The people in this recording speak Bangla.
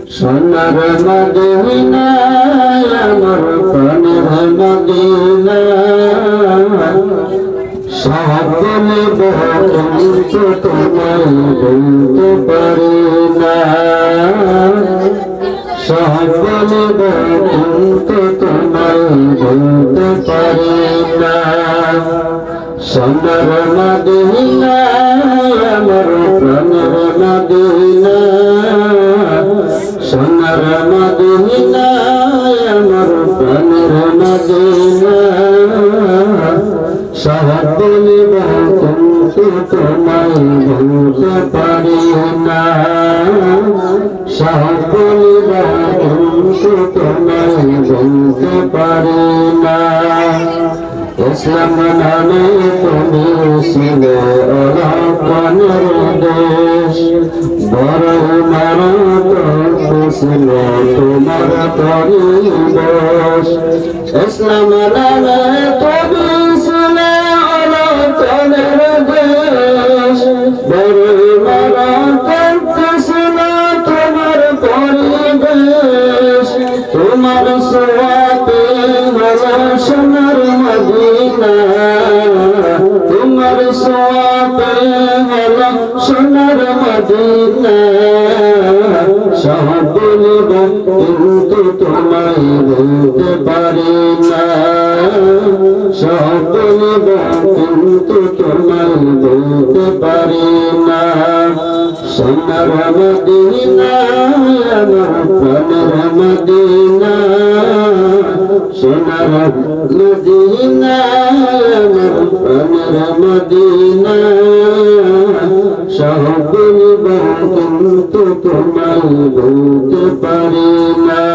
সোনার মদিনা আমার প্রাণের মদিনা সব বলব কিন্তু তোমায় বলতে পারি না সব বলব কিন্তু তোমায় বলতে পারি না সোনার মদিনা আমার প্রাণের মদিনা সোনার মদিনা আমার প্রাণের মদিনা সব বলিব কিন্তু তোমায় বলতে পারি না সব বলিব কিন্তু তোমায় বলতে পারি না ইসলাম নামে তুমি ছিলে অলপনের দেশ বড় মারাত্মক ছিল তোমার পরিবেশ ইসলাম নামে তুমি ছিলে অলপনের দেশ বড় মারাত্মক ছিল তোমার পরিবেশ তোমার সোয়াতে হলো সোনার মদিনা তোমার সোয়াতে হলো সোনার মদিনা সব বলিব কিন্তু তোমায় বলতে পারি না সব বলিব কিন্তু তোমায় বলতে পারি না সোনার মদিনা আমার প্রাণের মদিনা সোনার মদিনা আমার প্রাণের মদিনা সব বলিব কিন্তু তোমায় বলতে পারি না